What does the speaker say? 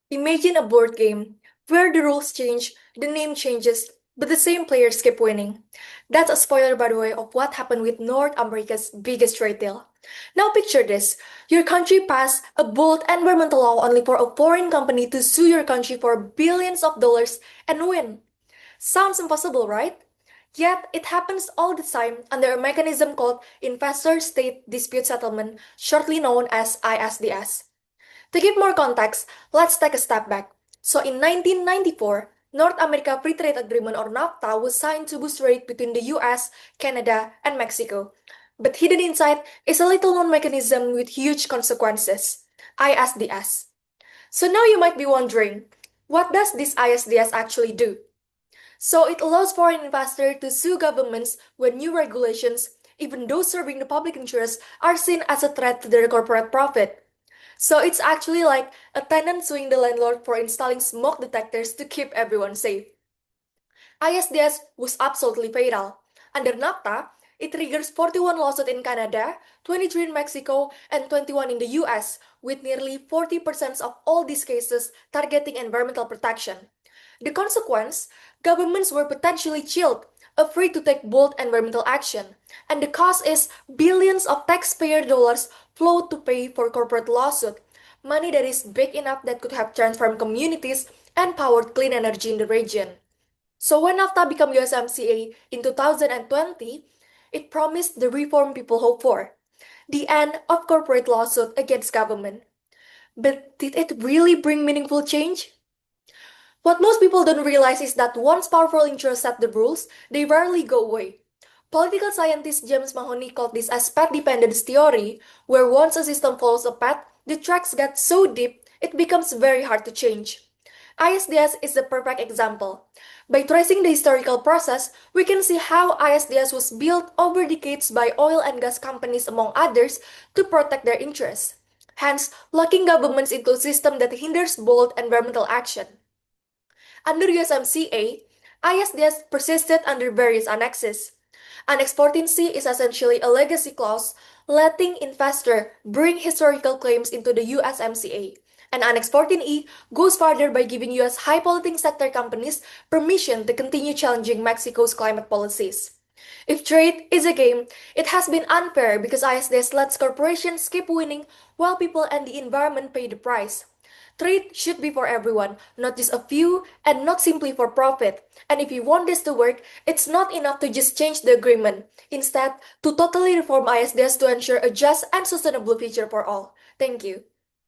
Imagine a board game where the rules change, the name changes, but the same players keep winning. That's a spoiler, by the way, of what happened with North America's biggest trade deal. Now picture this. Your country passed a bold environmental law only for a foreign company to sue your country for billions of dollars and win. Sounds impossible, right? Yet, it happens all the time under a mechanism called Investor State Dispute Settlement, shortly known as ISDS. To give more context, let's take a step back. So in 1994, North America Free Trade Agreement or NAFTA was signed to boost trade between the US, Canada, and Mexico. But hidden inside is a little known mechanism with huge consequences, ISDS. So now you might be wondering, what does this ISDS actually do? So it allows foreign investors to sue governments when new regulations, even those serving the public interest, are seen as a threat to their corporate profit. So it's actually like a tenant suing the landlord for installing smoke detectors to keep everyone safe. ISDS was absolutely fatal. Under NAFTA, it triggers 41 lawsuits in Canada, 23 in Mexico, and 21 in the US, with nearly 40% of all these cases targeting environmental protection. The consequence, governments were potentially chilled, afraid to take bold environmental action, and the cost is billions of taxpayer dollars flow to pay for corporate lawsuit, money that is big enough that could have transformed communities and powered clean energy in the region. So when NAFTA became USMCA in 2020, it promised the reform people hope for, the end of corporate lawsuit against government. But did it really bring meaningful change? What most people don't realize is that once powerful interests set the rules, they rarely go away. Political scientist James Mahoney called this as path dependence theory, where once a system follows a path, the tracks get so deep it becomes very hard to change. ISDS is the perfect example. By tracing the historical process, we can see how ISDS was built over decades by oil and gas companies, among others, to protect their interests, hence locking governments into a system that hinders bold environmental action. Under USMCA, ISDS persisted under various annexes. Annex 14C is essentially a legacy clause letting investor bring historical claims into the USMCA. And Annex 14E goes further by giving US high polluting sector companies permission to continue challenging Mexico's climate policies. If trade is a game, it has been unfair because ISDS lets corporations keep winning while people and the environment pay the price. Trade should be for everyone, not just a few, and not simply for profit. And if you want this to work, it's not enough to just change the agreement. Instead, to totally reform ISDS to ensure a just and sustainable future for all. Thank you.